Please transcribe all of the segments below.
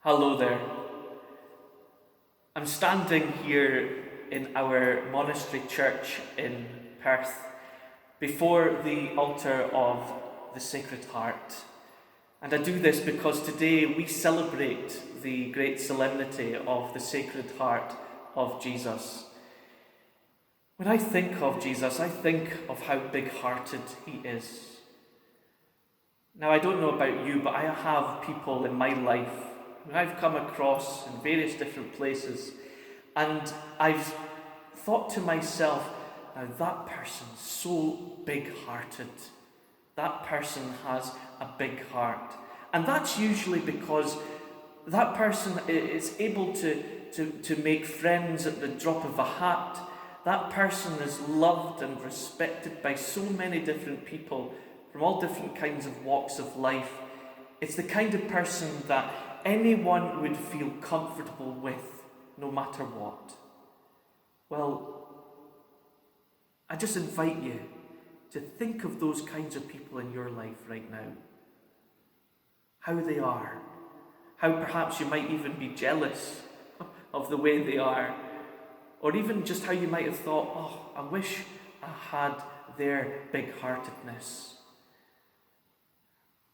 Hello there. I'm standing here in our monastery church in Perth before the altar of the Sacred Heart. And I do this because today we celebrate the great solemnity of the Sacred Heart of Jesus. When I think of Jesus, I think of how big-hearted he is. Now, I don't know about you, but I have people in my life who I've come across in various different places, and I've thought to myself, now that person's so big-hearted. That person has a big heart. And that's usually because that person is able to make friends at the drop of a hat. That person is loved and respected by so many different people from all different kinds of walks of life. It's the kind of person that anyone would feel comfortable with, no matter what. Well, I just invite you to think of those kinds of people in your life right now. How they are. How perhaps you might even be jealous of the way they are. Or even just how you might have thought, oh, I wish I had their big-heartedness.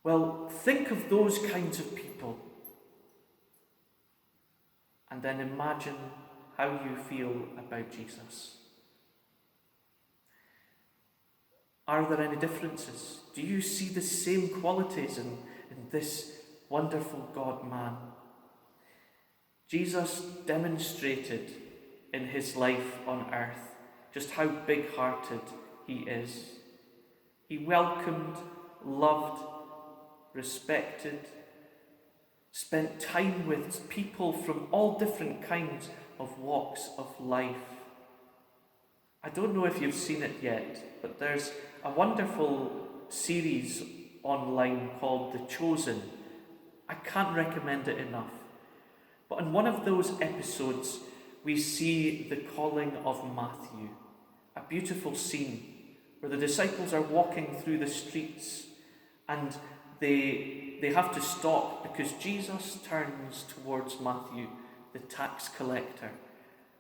Well, think of those kinds of people and then imagine how you feel about Jesus. Are there any differences? Do you see the same qualities in this wonderful God-man? Jesus demonstrated in his life on earth just how big-hearted he is. He welcomed, loved, respected, spent time with people from all different kinds of walks of life. I don't know if you've seen it yet, but there's a wonderful series online called The Chosen. I can't recommend it enough. But in one of those episodes, we see the calling of Matthew, a beautiful scene where the disciples are walking through the streets and they have to stop because Jesus turns towards Matthew, the tax collector,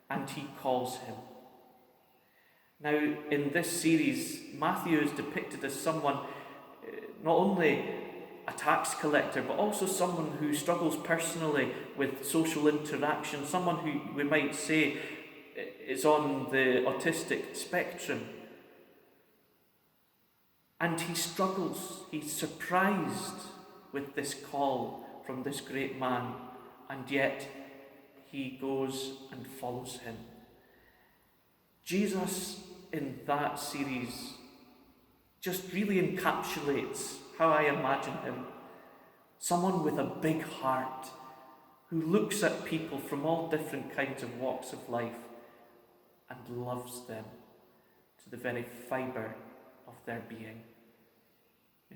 and he calls him. Now, in this series, Matthew is depicted as someone, not only a tax collector, but also someone who struggles personally with social interaction, someone who we might say is on the autistic spectrum. And he struggles, he's surprised with this call from this great man, and yet he goes and follows him. Jesus in that series just really encapsulates how I imagine him. Someone with a big heart who looks at people from all different kinds of walks of life and loves them to the very fibre of their being.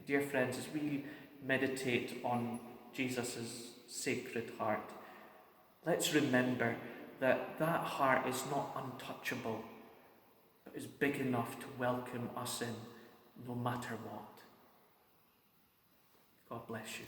Dear friends, as we meditate on Jesus' Sacred Heart, let's remember that that heart is not untouchable, but is big enough to welcome us in no matter what. God bless you.